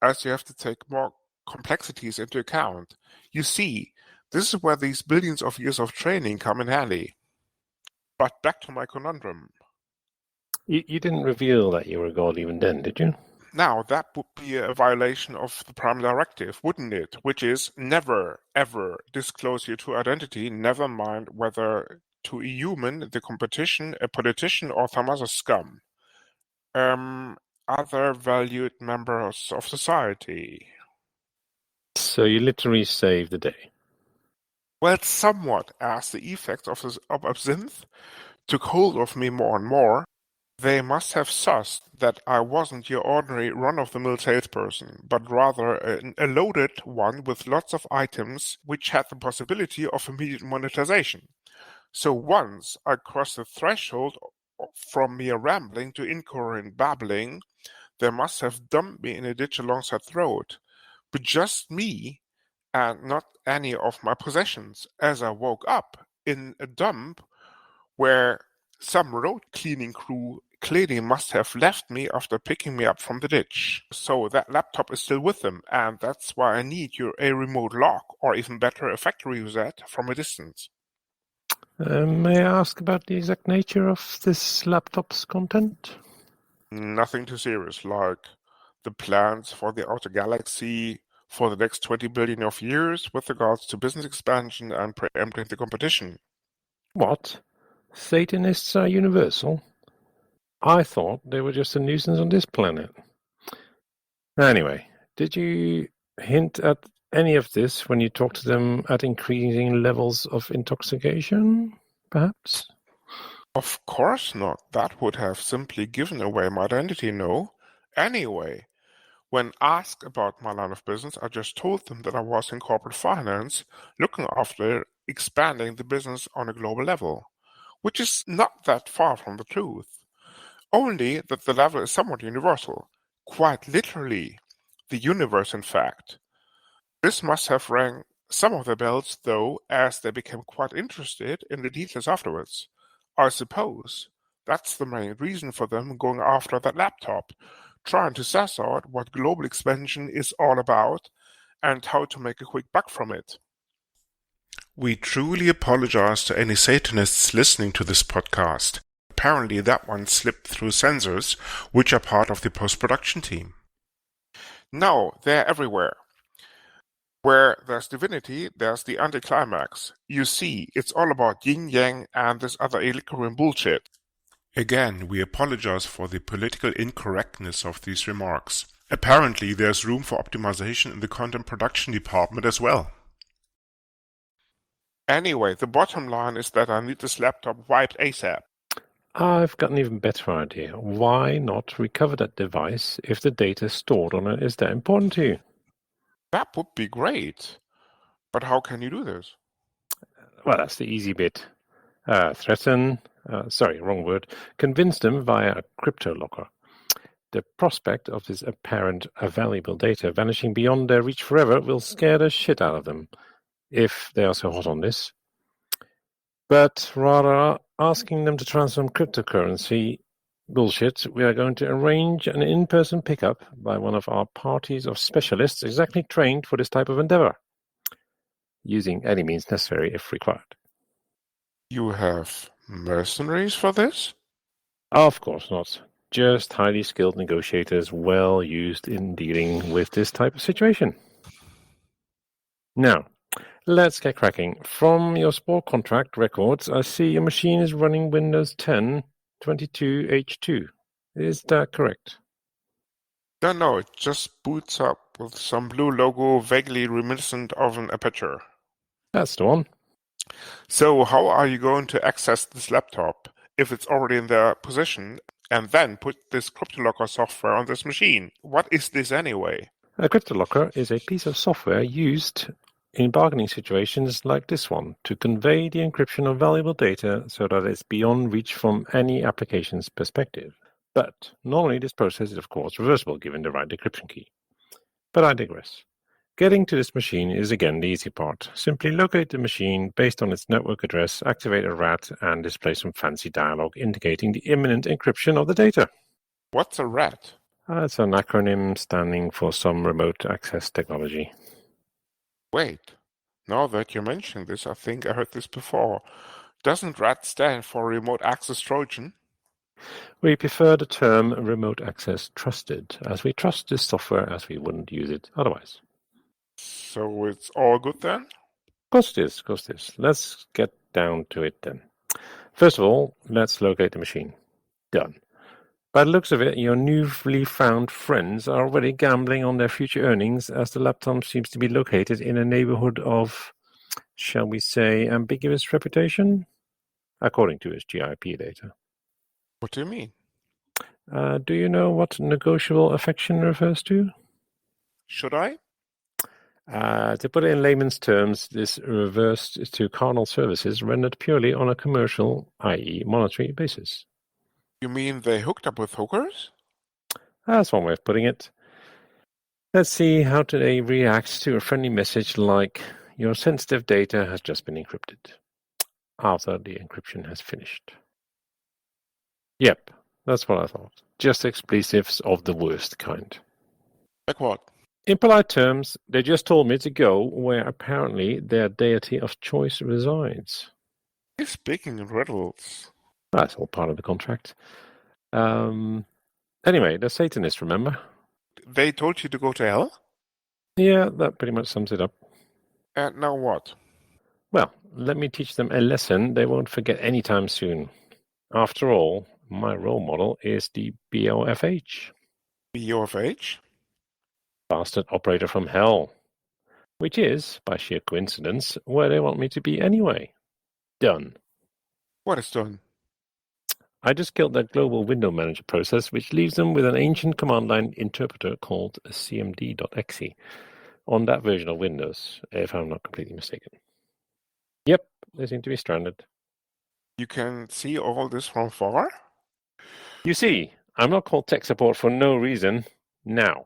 as you have to take more complexities into account. You see, this is where these billions of years of training come in handy. But back to my conundrum. You didn't reveal that you were a god even then, did you? Now, that would be a violation of the Prime Directive, wouldn't it? Which is never, ever disclose your true identity, never mind whether to a human, the competition, a politician, or some other scum. Other valued members of society. So you literally saved the day. Well, somewhat, as the effects of absinthe took hold of me more and more. They must have sussed that I wasn't your ordinary run-of-the-mill salesperson, but rather a loaded one with lots of items which had the possibility of immediate monetization. So once I crossed the threshold from mere rambling to incoherent babbling, they must have dumped me in a ditch alongside the road. But just me, and not any of my possessions, as I woke up in a dump where some road cleaning crew clearly must have left me after picking me up from the ditch. So that laptop is still with them, and that's why I need a remote lock, or even better, a factory reset from a distance. May I ask about the exact nature of this laptop's content? Nothing too serious, like the plans for the outer galaxy for the next 20 billion of years with regards to business expansion and preempting the competition. What? Satanists are universal? I thought they were just a nuisance on this planet. Anyway, did you hint at any of this when you talked to them at increasing levels of intoxication, perhaps? Of course not. That would have simply given away my identity, no? Anyway, when asked about my line of business, I just told them that I was in corporate finance, looking after expanding the business on a global level, which is not that far from the truth. Only that the level is somewhat universal, quite literally, the universe in fact. This must have rang some of their bells, though, as they became quite interested in the details afterwards. I suppose that's the main reason for them going after that laptop, trying to suss out what global expansion is all about and how to make a quick buck from it. We truly apologize to any Satanists listening to this podcast. Apparently that one slipped through censors, which are part of the post-production team. No, they're everywhere. Where there's divinity, there's the anticlimax. You see, it's all about yin-yang and this other illiquid bullshit. Again, we apologize for the political incorrectness of these remarks. Apparently, there's room for optimization in the content production department as well. Anyway, the bottom line is that I need this laptop wiped ASAP. I've got an even better idea. Why not recover that device if the data stored on it is that important to you? That would be great. But how can you do this? Well, that's the easy bit. Threaten, wrong word, convince them via a crypto locker. The prospect of this apparent valuable data vanishing beyond their reach forever will scare the shit out of them, if they are so hot on this. But rather asking them to transfer cryptocurrency bullshit, we are going to arrange an in-person pickup by one of our parties of specialists exactly trained for this type of endeavor, using any means necessary if required. You have mercenaries for this? Of course not. Just highly skilled negotiators well used in dealing with this type of situation. Now, let's get cracking. From your sport contract records, I see your machine is running Windows 10 22H2. Is that correct? No, it just boots up with some blue logo vaguely reminiscent of an aperture. That's the one. So how are you going to access this laptop if it's already in their possession and then put this CryptoLocker software on this machine? What is this anyway? A CryptoLocker is a piece of software used in bargaining situations like this one to convey the encryption of valuable data so that it's beyond reach from any application's perspective. But normally this process is of course reversible given the right decryption key. But I digress. Getting to this machine is again the easy part. Simply locate the machine based on its network address, activate a RAT, and display some fancy dialog indicating the imminent encryption of the data. What's a RAT? It's an acronym standing for some remote access technology. Wait, now that you're mentioning this, I think I heard this before. Doesn't RAT stand for Remote Access Trojan? We prefer the term remote access trusted, as we trust this software as we wouldn't use it otherwise. So it's all good then? Of course it is. Let's get down to it then. First of all, let's locate the machine. Done. By the looks of it, your newly found friends are already gambling on their future earnings as the laptop seems to be located in a neighborhood of, shall we say, ambiguous reputation? According to its GIP data. What do you mean? Do you know what negotiable affection refers to? Should I? To put it in layman's terms, this reversed to carnal services rendered purely on a commercial, i.e. monetary basis. You mean they hooked up with hookers? That's one way of putting it. Let's see how they react to a friendly message like, your sensitive data has just been encrypted, after the encryption has finished. Yep, that's what I thought. Just expletives of the worst kind. Like what? In polite terms, they just told me to go where apparently their deity of choice resides. You're speaking in riddles. That's all part of the contract. Anyway, they're Satanists, remember? They told you to go to hell? Yeah, that pretty much sums it up. And now what? Well, let me teach them a lesson they won't forget anytime soon. After all, my role model is the BOFH. BOFH? Bastard operator from hell. Which is, by sheer coincidence, where they want me to be anyway. Done. What is done? I just killed that global window manager process, which leaves them with an ancient command line interpreter called cmd.exe on that version of Windows, if I'm not completely mistaken. Yep, they seem to be stranded. You can see all this from far? You see, I'm not called tech support for no reason. Now,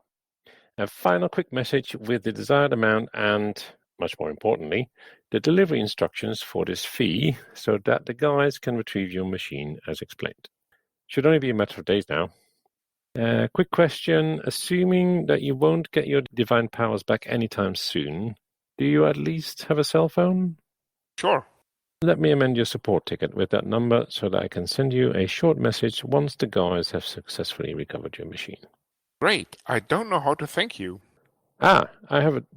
a final quick message with the desired amount and, much more importantly, the delivery instructions for this fee so that the guys can retrieve your machine as explained. Should only be a matter of days now. Quick question, assuming that you won't get your divine powers back anytime soon, do you at least have a cell phone? Sure. Let me amend your support ticket with that number so that I can send you a short message once the guys have successfully recovered your machine. Great. I don't know how to thank you. I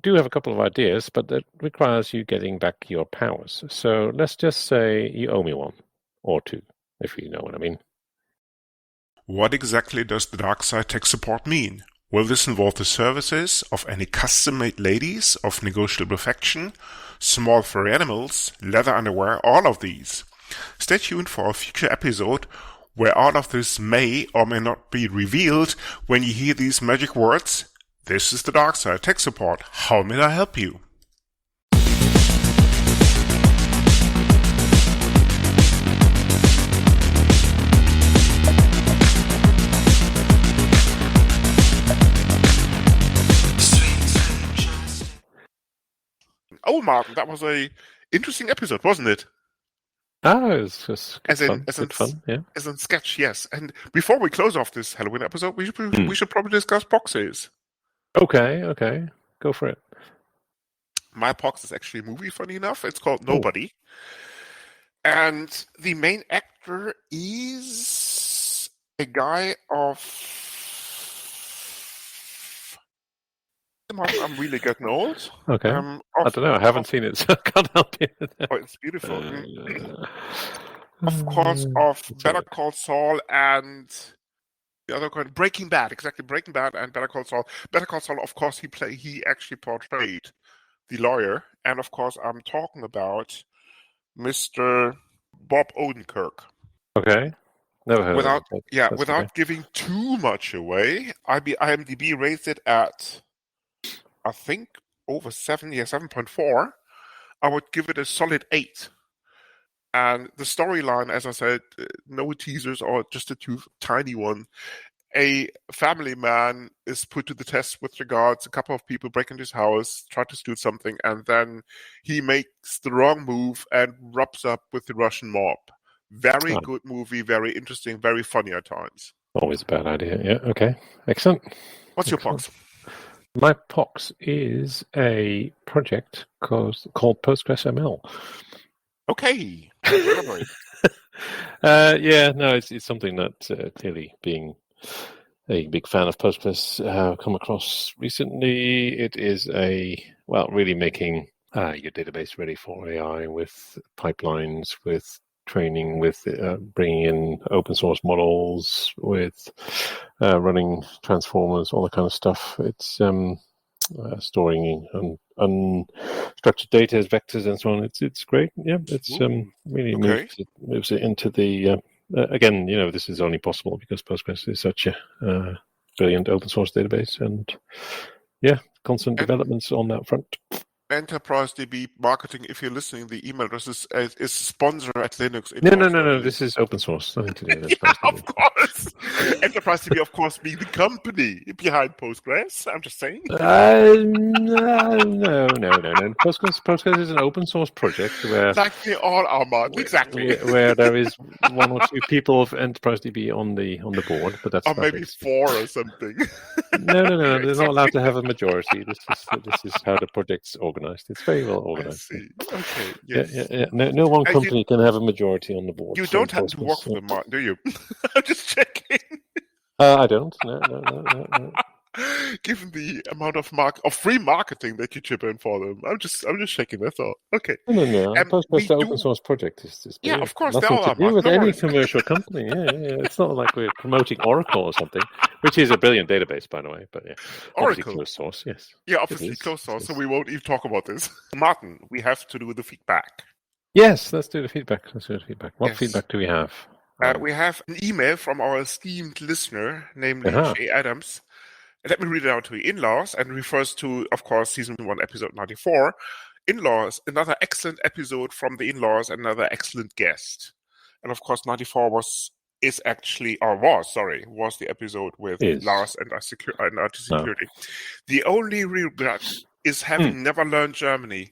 do have a couple of ideas, but that requires you getting back your powers. So let's just say you owe me one, or two, if you know what I mean. What exactly does the dark side tech support mean? Will this involve the services of any custom-made ladies of negotiable affection, small furry animals, leather underwear, all of these? Stay tuned for a future episode where all of this may or may not be revealed when you hear these magic words. This is the dark side tech support. How may I help you? Oh, Martin, that was a interesting episode, wasn't it? Oh, it was just good As in, fun. as in, Good fun, yeah. as in sketch, yes. And before we close off this Halloween episode, we should probably discuss boxes. Okay. Go for it. My Pox is actually a movie, funny enough. It's called Oh. Nobody. And the main actor is a guy of... I'm really getting old. Okay. I don't know. I haven't seen it, so I can't help you. Oh, it's beautiful. Of course, of Better Call Saul and the other kind, Breaking Bad. Exactly, Breaking Bad and Better Call Saul. Better Call Saul, of course, he actually portrayed the lawyer. And of course, I'm talking about Mr. Bob Odenkirk. Okay. Never heard of it. Without giving too much away, IMDb rates it at, I think, over 7.4. I would give it a solid 8. And the storyline, as I said, no teasers or just a tiny one. A family man is put to the test with regards a couple of people break into his house, try to steal something, and then he makes the wrong move and rubs up with the Russian mob. Very good movie, very interesting, very funny at times. Always a bad idea. Yeah, okay. Excellent. What's your Pox? My Pox is a project called PostgreSQL. Okay. It's something that clearly, being a big fan of Postgres, come across recently. It is really making your database ready for AI with pipelines, with training, with bringing in open source models, with running transformers, all that kind of stuff. It's storing unstructured data as vectors and so on. It's great. Yeah, it's really moves it into the again. This is only possible because Postgres is such a brilliant open source database, and constant developments on that front. Enterprise DB marketing, if you're listening, the email address is sponsor at Linux. No. This is open source. Nothing to do with yeah, of course. Enterprise DB, of course, being the company behind Postgres. I'm just saying. No. Postgres is an open source project where, like they all are, Martin. Exactly. Where there is one or two people of Enterprise DB on the board, but that's or maybe 4 or something. No. They're not allowed to have a majority. This is how the project's organized. It's very well organized. I see. Okay. Yes. Yeah. No one company can have a majority on the board. You don't have to work for them, Martin, do you? I'm just checking. I don't. No. Given the amount of free marketing that you chip in for them, I'm just checking. That's all. Okay. No. Postgres, the open source project is of course. nothing to do with any commercial company. Yeah. It's not like we're promoting Oracle or something, which is a brilliant database, by the way. But Oracle, closed source. Yes. Yeah, obviously closed source. So we won't even talk about this. Martin, we have to do the feedback. Yes, let's do the feedback. What feedback do we have? We have an email from our esteemed listener, namely Jay Adams. Let me read it out to you. In-laws, and refers to, of course, season 1, episode 94. In-laws, another excellent episode from the In-laws, another excellent guest. And of course, 94 was the episode with Lars and IT security. The only regret is having never learned Germany.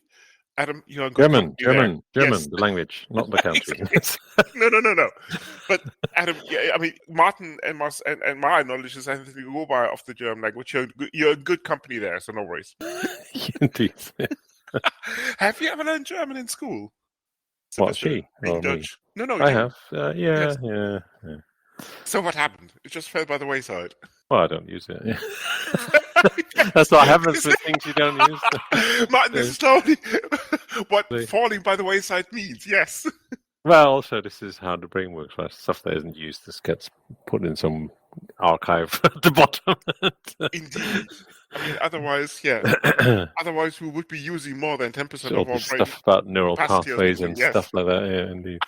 Adam, you're a good German, the language, not the country. No. But Adam, Martin and my knowledge is anything you go by of the German language. You're a good company there, so no worries. Indeed. Have you ever learned German in school? She? In Dutch? Me? No. I have. Yeah. So what happened? It just fell by the wayside. Well, I don't use it. Yeah. That's what happens with things you don't use. Martin, this is totally what falling by the wayside means. Yes. Well, also, this is how the brain works. Right? Stuff that isn't used just gets put in some archive at the bottom. Indeed. Otherwise, otherwise we would be using more than 10% of our brain. Stuff about neural pathways and stuff like that. Yeah, indeed.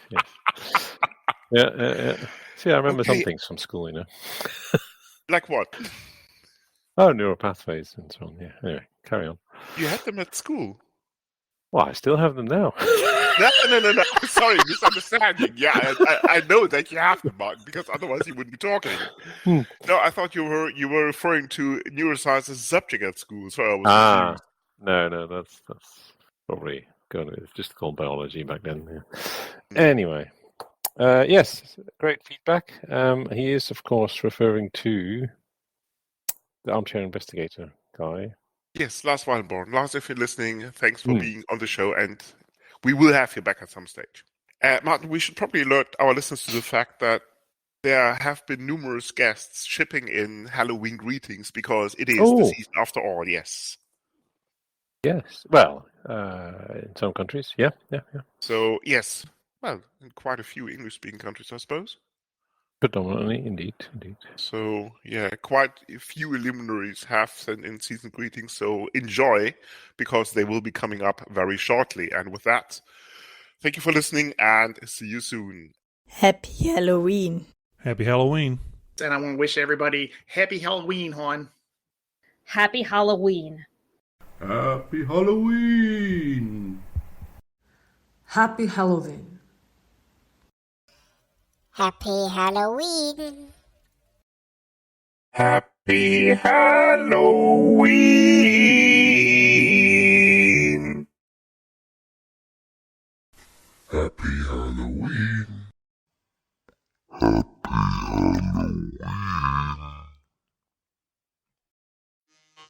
Yeah. See, I remember some things from school, Like what? Oh, neural pathways and so on. Yeah. Anyway, carry on. You had them at school. Well, I still have them now. No. Sorry, misunderstanding. Yeah, I know that you have them, Martin, because otherwise you wouldn't be talking. No, I thought you were referring to neuroscience as a subject at school. So I was confused. No, that's Probably going to just called biology back then. Yeah. Anyway, yes, great feedback. He is, of course, referring to the armchair investigator guy. Yes, Lars Wallenborn. Lars, if you're listening, thanks for being on the show, and we will have you back at some stage. Martin, we should probably alert our listeners to the fact that there have been numerous guests shipping in Halloween greetings because it is the season after all, yes. Yes. Well, in some countries, yeah. So, yes. Well, in quite a few English-speaking countries, I suppose. Predominantly, indeed. So, yeah, quite a few luminaries have sent in season greetings, so enjoy, because they will be coming up very shortly. And with that, thank you for listening, and see you soon. Happy Halloween. Happy Halloween. And I want to wish everybody Happy Halloween, hon. Happy Halloween. Happy Halloween. Happy Halloween. Happy Halloween. Happy Halloween. Happy Halloween. Happy Halloween.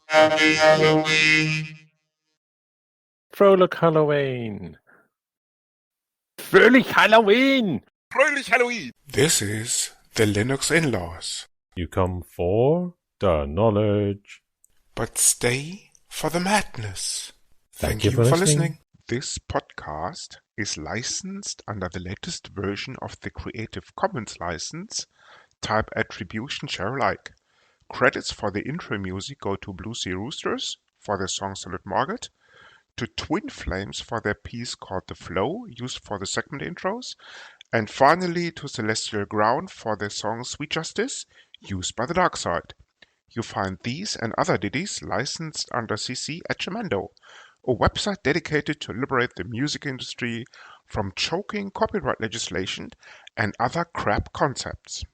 Happy Halloween. Fröhlich Halloween. Fröhlich Halloween. Fröhlich Halloween. This is the Linux in-laws. You come for the knowledge, but stay for the madness. Thank you for listening. This podcast is licensed under the latest version of the Creative Commons license, type Attribution Share Alike. Credits for the intro music go to Blue Sea Roosters for their song Salute Margaret, to Twin Flames for their piece called The Flow, used for the segment intros, and finally to Celestial Ground for their song Sweet Justice, used by the Dark Side. You find these and other ditties licensed under CC at Jamendo, a website dedicated to liberate the music industry from choking copyright legislation and other crap concepts.